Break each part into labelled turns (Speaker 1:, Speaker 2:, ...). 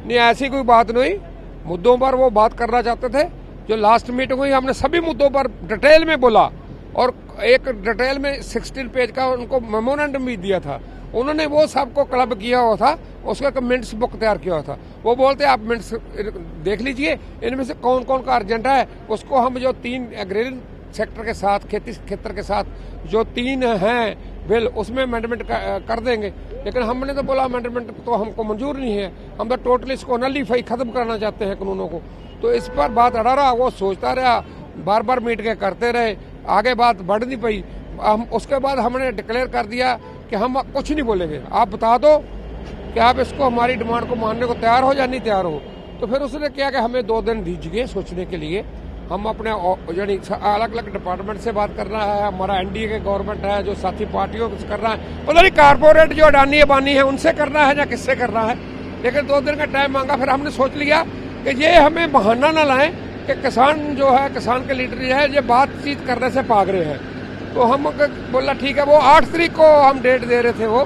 Speaker 1: नहीं ऐसी कोई बात नहीं, मुद्दों पर वो बात करना चाहते थे। जो लास्ट मीटिंग हुई हमने सभी मुद्दों पर डिटेल में बोला और एक डिटेल में 16 पेज का उनको मेमोरेंडम भी दिया था। उन्होंने वो सबको क्लब किया हुआ था, उसका मिनट्स बुक तैयार किया हुआ था। वो बोलते आप मिनट्स देख लीजिए, इनमें से कौन कौन का अर्जेंडा है, उसको हम जो 3 एग्रेरियन सेक्टर के साथ, खेती क्षेत्र के साथ जो 3 हैं बिल, उसमें अमेंडमेंट कर देंगे। लेकिन हमने तो बोला अमेंडमेंट तो हमको मंजूर नहीं है, हम तो टोटली इसको नलीफाई खत्म करना चाहते हैं कानूनों को। तो इस पर बात अड़ा रहा, वो सोचता रहा, बार बार मीट के करते रहे, आगे बात बढ़ नहीं पाई। हम उसके बाद हमने डिक्लेयर कर दिया कि हम कुछ नहीं बोलेंगे, आप बता दो कि आप इसको हमारी डिमांड को मानने को तैयार हो या नहीं तैयार हो। तो फिर उसने किया कि हमें 2 दिन दीजिए सोचने के लिए। हम अपने यानी अलग अलग डिपार्टमेंट से बात करना है, हमारा एनडीए के गवर्नमेंट है, जो साथी पार्टियों से करना है, पता नहीं कारपोरेट जो अडानी अबानी है उनसे करना है या किससे करना है। लेकिन 2 दिन का टाइम मांगा। फिर हमने सोच लिया कि ये हमें बहाना ना लाएं कि किसान जो है, किसान के लीडर जो है, ये बातचीत करने से भाग रहे हैं। तो हम बोला ठीक है। वो 8 तारीख को हम डेट दे रहे थे वो,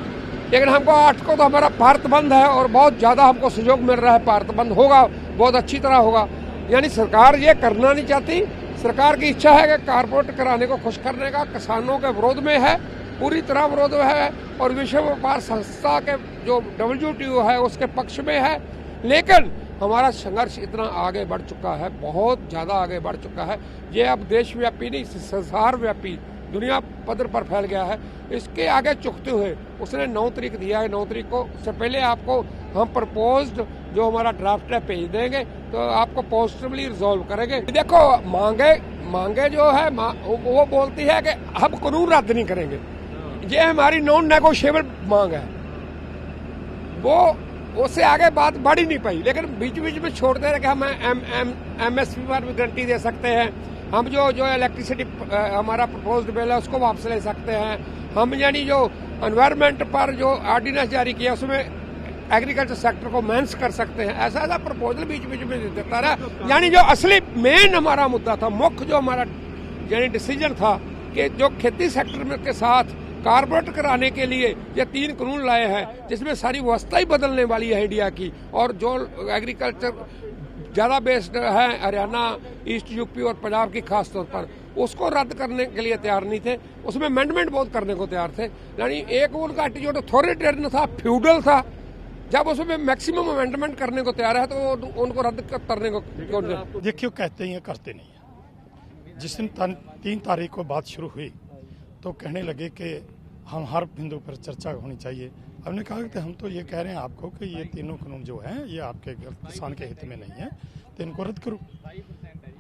Speaker 1: लेकिन हमको 8 को तो हमारा भारत बंद है और बहुत ज़्यादा हमको सहयोग मिल रहा है। भारत बंद होगा, बहुत अच्छी तरह होगा। यानी सरकार ये करना नहीं चाहती, सरकार की इच्छा है कि कारपोरेट कराने को खुश करने का, किसानों के विरोध में है, पूरी तरह विरोध है। और विश्व व्यापार संस्था के जो WTO है उसके पक्ष में है। लेकिन हमारा संघर्ष इतना आगे बढ़ चुका है, बहुत ज़्यादा आगे बढ़ चुका है। ये अब देशव्यापी नहीं, संसार व्यापी, दुनिया पद्धर पर फैल गया है। इसके आगे चुकते हुए उसने 9 तारीख दिया है। 9 तारीख को से पहले आपको हम प्रपोज्ड जो हमारा ड्राफ्ट है भेज देंगे, तो आपको पॉजिटिवली रिजॉल्व करेंगे। देखो मांगे जो है वो बोलती है कि हम कानून रद्द नहीं करेंगे, ये हमारी नॉन नेगोशिएबल मांग है। वो उससे आगे बात बढ़ ही नहीं पाई। लेकिन बीच बीच में छोड़ते रहे कि हम MSP पर भी गारंटी दे सकते हैं, हम जो इलेक्ट्रिसिटी हमारा प्रपोज्ड बिल है उसको वापस ले सकते हैं, हम यानी जो एनवायरनमेंट पर जो ऑर्डिनेंस जारी किया उसमें एग्रीकल्चर सेक्टर को मेंस कर सकते हैं। ऐसा ऐसा प्रपोजल बीच बीच में देता रहा। यानी जो असली मेन हमारा मुद्दा था, मुख्य जो हमारा यानी डिसीजन था कि जो खेती सेक्टर में के साथ कारपोरेट कराने के लिए ये 3 कानून लाए हैं, जिसमें सारी व्यवस्था ही बदलने वाली है इंडिया की। और जो एग्रीकल्चर ज़्यादा बेस्ड है हरियाणा, ईस्ट यूपी और पंजाब की खास तौर पर, उसको रद्द करने के लिए तैयार नहीं थे। उसमें अमेंडमेंट बहुत करने को तैयार थे। यानी एक उनका एटीट्यूड अथॉरिटेरियन था, फ्यूडल था। जब उसमें मैक्सिमम अमेंडमेंट करने को तैयार है तो उनको रद्द करने को क्यों?
Speaker 2: देखिए, कहते हैं करते नहीं है। जिस दिन 3 तारीख को बात शुरू हुई तो कहने लगे कि हम हर बिंदु पर चर्चा होनी चाहिए। हमने कहा कि हम तो ये कह रहे हैं आपको कि ये 3 कानून जो हैं ये आपके किसान के हित में नहीं है, तो इनको रद्द करो।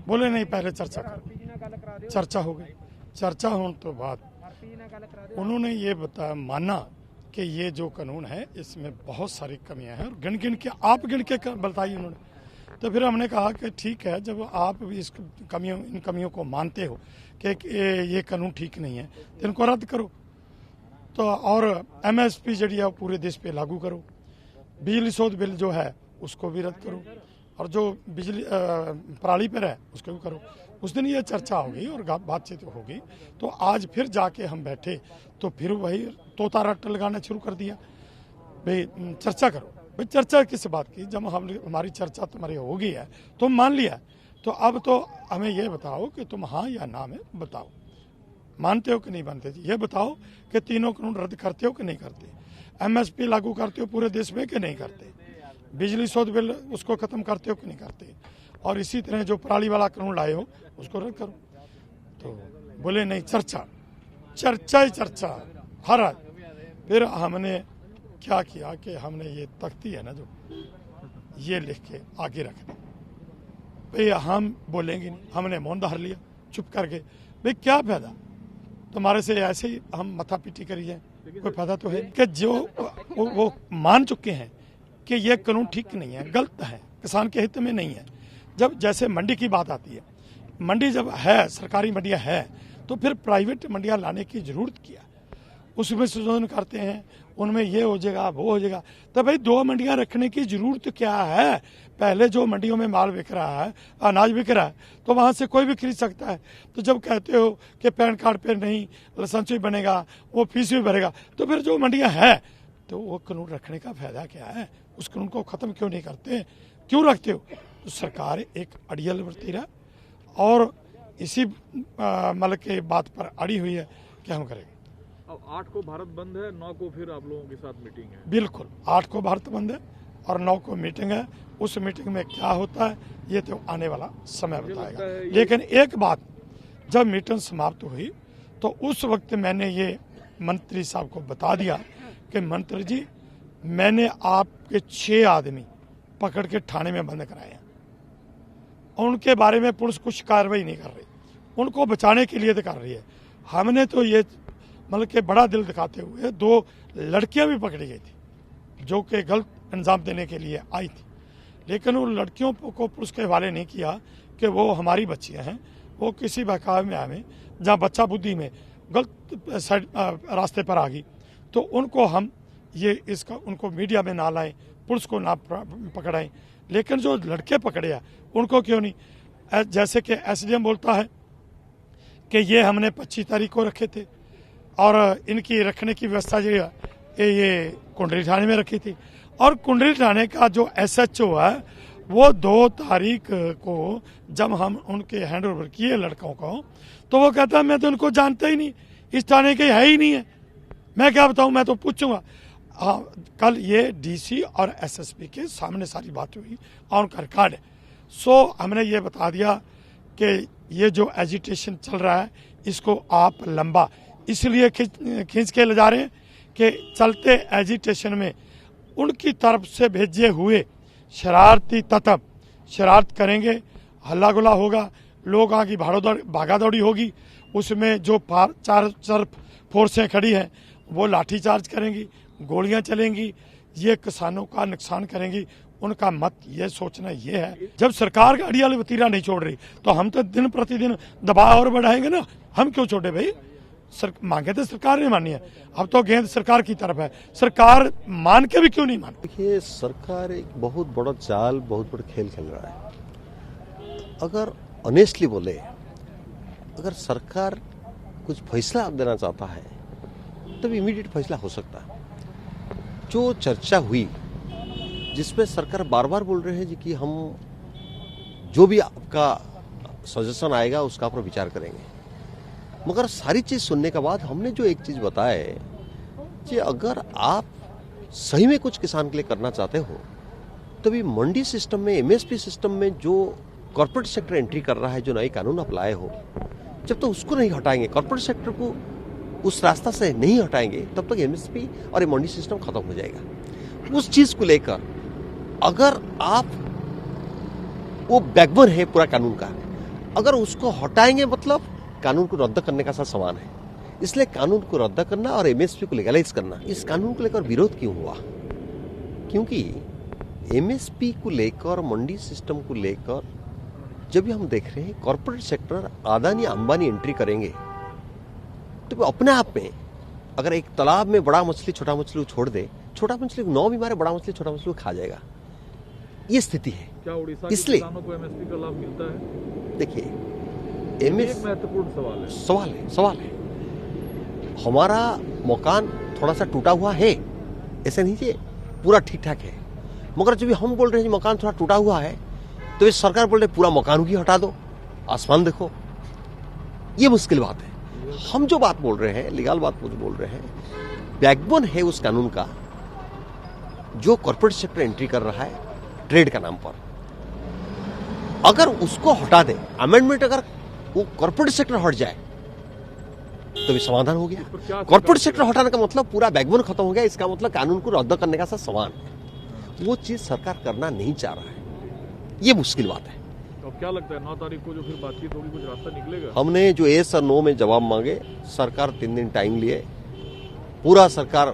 Speaker 2: बोले नहीं, पहले चर्चा करो। चर्चा हो गई। चर्चा होने तो बाद उन्होंने ये माना कि ये जो कानून है इसमें बहुत सारी कमियां हैं और गिन के बताई उन्होंने। तो फिर हमने कहा कि ठीक है, जब आप भी इन कमियों को मानते हो कि ये कानून ठीक नहीं है तो इनको रद्द करो। तो और MSP जड़ी है पूरे देश पे लागू करो। बिजली शोध बिल जो है उसको भी रद्द करो, और जो बिजली पराली पर है उसको भी करो। उस दिन ये चर्चा होगी और बातचीत होगी। तो आज फिर जाके हम बैठे तो फिर वही तोता रट्टा लगाना शुरू कर दिया, भाई चर्चा करो। भाई चर्चा किस बात की, जब हमारी चर्चा तुम्हारी हो गई है, तुम मान लिया, तो अब तो हमें ये बताओ कि तुम हाँ या ना में बताओ, मानते हो कि नहीं मानते। ये बताओ कि 3 कानून रद्द करते हो कि नहीं करते, MSP लागू करते हो पूरे देश में कि नहीं करते, बिजली शोध बिल उसको खत्म करते हो कि नहीं करते, और इसी तरह जो पराली वाला कानून लाए हो उसको रद्द करो। तो बोले नहीं, चर्चा ही चर्चा हर आज। फिर हमने क्या किया कि हमने ये तख्ती है ना जो ये लिख के आगे रख दी, भाई हम बोलेंगे नहीं। हमने मौन धार लिया, चुप करके। भाई क्या फायदा तुम्हारे से, ऐसे ही हम माथा पीटी करी जाए, कोई फायदा तो है कि जो वो मान चुके हैं कि ये कानून ठीक नहीं है, गलत है, किसान के हित में नहीं है। जब जैसे मंडी की बात आती है, मंडी जब है, सरकारी मंडियां है, तो फिर प्राइवेट मंडियां लाने की जरूरत क्या? उसमें संशोधन करते हैं, उनमें ये हो जाएगा वो हो जाएगा। तो भाई 2 मंडियां रखने की जरूरत क्या है? पहले जो मंडियों में माल बिक रहा है, अनाज बिक रहा है, तो वहां से कोई भी खरीद सकता है। तो जब कहते हो कि पैन कार्ड पे नहीं लाइसेंस भी बनेगा, वो फीस भी भरेगा, तो फिर जो मंडियां है तो वो कानून रखने का फायदा क्या है? उस कानून को खत्म क्यों नहीं करते? क्यों रखते हो? तो सरकार एक अड़ियल बरती रहा और इसी मतलब के बात पर अड़ी हुई है कि हम करेंगे।
Speaker 3: अब 8 को भारत बंद है, 9 को फिर आप लोगों के साथ मीटिंग है।
Speaker 2: बिल्कुल, 8 को भारत बंद है और 9 को मीटिंग है। उस मीटिंग में क्या होता है ये तो आने वाला समय बताएगा। लेकिन एक बात, जब मीटिंग समाप्त हुई तो उस वक्त मैंने ये मंत्री साहब को बता दिया कि मंत्री जी, मैंने आपके 6 आदमी पकड़ के थाने में बंद कराए हैं। उनके बारे में पुलिस कुछ कार्रवाई नहीं कर रही, उनको बचाने के लिए तो कर रही है। हमने तो ये मतलब कि बड़ा दिल दिखाते हुए 2 लड़कियां भी पकड़ी गई थी जो कि गलत अंजाम देने के लिए आई थी, लेकिन उन लड़कियों को पुलिस के हवाले नहीं किया कि वो हमारी बच्चियां हैं। वो किसी बहकावे में आए जहाँ बच्चा बुद्धि में गलत रास्ते पर आ गई, तो उनको हम ये इसका उनको मीडिया में ना लाएं, पुलिस को ना पकड़ाएं। लेकिन जो लड़के पकड़े हैं उनको क्यों नहीं? जैसे कि एसडीएम बोलता है कि ये हमने 25 तारीख को रखे थे और इनकी रखने की व्यवस्था जो है ये कुंडली थाने में रखी थी, और कुंडली थाने का जो एसएचओ है वो 2 तारीख को जब हम उनके हैंड ओवर किए लड़कों को, तो वो कहता है मैं तो उनको जानता ही नहीं, इस थाने के है ही नहीं है। मैं क्या बताऊं, मैं तो पूछूंगा। हाँ, कल ये डीसी और एसएसपी के सामने सारी बात हुई और उनका रिकॉर्ड है। सो हमने ये बता दिया कि ये जो एजिटेशन चल रहा है इसको आप लंबा इसलिए खींच के ले जा रहे हैं कि चलते एजिटेशन में उनकी तरफ से भेजे हुए शरारती तत्व शरारत करेंगे, हल्ला गुल्ला होगा, लोग आगे भागा दौड़ी होगी, उसमें जो 4 फोर्सें खड़ी हैं वो लाठीचार्ज करेंगी, गोलियां चलेंगी, ये किसानों का नुकसान करेंगी। उनका मत ये सोचना ये है, जब सरकार का अड़ियल वतीरा नहीं छोड़ रही तो हम तो दिन प्रतिदिन दबाव और बढ़ाएंगे ना। हम क्यों छोड़े भाई? मांगे तो सरकार ने मानी है, अब तो गेंद सरकार की तरफ है, सरकार मान के भी क्यों नहीं मान?
Speaker 4: देखिए, सरकार एक बहुत बड़ा चाल, बहुत बड़ा खेल खेल रहा है। अगर ऑनेस्टली बोले, अगर सरकार कुछ फैसला देना चाहता है तब इमीडिएट फैसला हो सकता है। जो चर्चा हुई जिसमें सरकार बार बार बोल रहे हैं जी कि हम जो भी आपका सजेशन आएगा उसका पर विचार करेंगे, मगर सारी चीज सुनने के बाद हमने जो एक चीज बताया है कि अगर आप सही में कुछ किसान के लिए करना चाहते हो तभी मंडी सिस्टम में, एमएसपी सिस्टम में जो कॉर्पोरेट सेक्टर एंट्री कर रहा है, जो नए कानून अप्लाई हो, जब तक उसको नहीं हटाएंगे, कॉर्पोरेट सेक्टर को उस रास्ता से नहीं हटाएंगे, तब तक एमएसपी और मंडी सिस्टम खत्म हो जाएगा। उस चीज को लेकर अगर आप, वो बैकबोन है पूरा कानून का, अगर उसको हटाएंगे मतलब कानून को रद्द करने का सा समान है। इसलिए कानून को रद्द करना और एमएसपी को लीगलाइज करना, इस कानून को लेकर विरोध क्यों हुआ? क्योंकि एमएसपी को लेकर, मंडी सिस्टम को लेकर जब भी हम देख रहे हैं corporate sector Adani Ambani entry करेंगे तो अपने आप में, अगर एक तालाब में बड़ा मछली छोटा मछली छोड़ दे, छोटा मछली 9 भी मारे, बड़ा मछली छोटा मछली खा जाएगा। ये स्थिति है।
Speaker 3: क्या उड़ीसा के किसानों को एमएसपी का लाभ मिलता है?
Speaker 4: देखिए,
Speaker 3: एक महत्वपूर्ण
Speaker 4: सवाल है। हमारा मकान थोड़ा सा टूटा हुआ है, ऐसे नहीं है पूरा ठीक ठाक है, मगर जब हम बोल रहे हैं मकान थोड़ा टूटा हुआ है तो ये सरकार बोल रही पूरा मकान ही हटा दो, आसमान देखो। ये मुश्किल बात है। हम जो बात बोल रहे हैं, लीगल बात बोल रहे हैं, बैकबोन है उस कानून का जो कॉर्पोरेट सेक्टर एंट्री कर रहा है ट्रेड का नाम पर। अगर उसको हटा दे, अमेंडमेंट, अगर वो कॉर्पोरेट सेक्टर हट जाए तो भी समाधान हो गया। कॉर्पोरेट सेक्टर हटाने का मतलब पूरा बैकबोन खत्म हो गया, इसका मतलब कानून को रद्द करने का सा समान है। वो चीज सरकार करना नहीं चाह रहा है, ये मुश्किल बात है।
Speaker 3: तो क्या लगता है 9 तारीख को जो फिर बातचीत होगी, कुछ रास्ता निकलेगा?
Speaker 4: हमने जो येस और नो में जवाब मांगे, सरकार 3 दिन टाइम लिए, पूरा सरकार,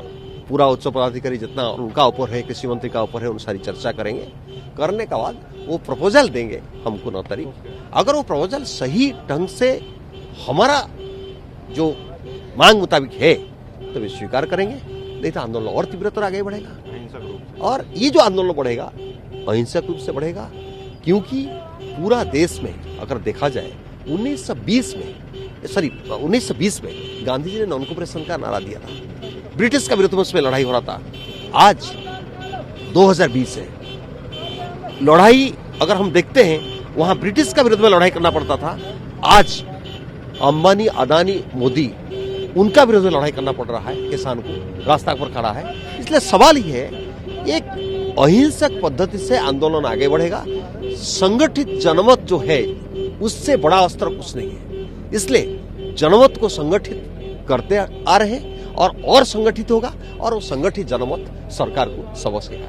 Speaker 4: पूरा उच्च पदाधिकारी जितना उनका ऊपर है, कृषि मंत्री का ऊपर है, उन सारी चर्चा करेंगे। करने के बाद वो प्रपोजल देंगे हमको 9 तारीख। अगर वो प्रपोजल सही ढंग से हमारा जो मांग मुताबिक है तो वे स्वीकार करेंगे, नहीं तो आंदोलन और तीव्रतर आगे बढ़ेगा। और ये जो आंदोलन बढ़ेगा अहिंसक रूप से बढ़ेगा, क्योंकि पूरा देश में अगर देखा जाए 1920 में गांधी जी ने नॉन कोऑपरेशन का नारा दिया था। ब्रिटिश का विरोध में उसमें लड़ाई हो रहा था। आज 2020 है, लड़ाई अगर हम देखते हैं वहां ब्रिटिश का विरोध में लड़ाई करना पड़ता था, आज अंबानी, अदानी, मोदी उनका विरोध में लड़ाई करना पड़ रहा है, किसान को रास्ता पर खड़ा है। इसलिए सवाल ये है, एक अहिंसक पद्धति से आंदोलन आगे बढ़ेगा, संगठित जनमत जो है उससे बड़ा अस्त्र कुछ नहीं है। इसलिए जनमत को संगठित करते आ रहे हैं और संगठित होगा और वो संगठित जनमत सरकार को सबक सिखाएगा।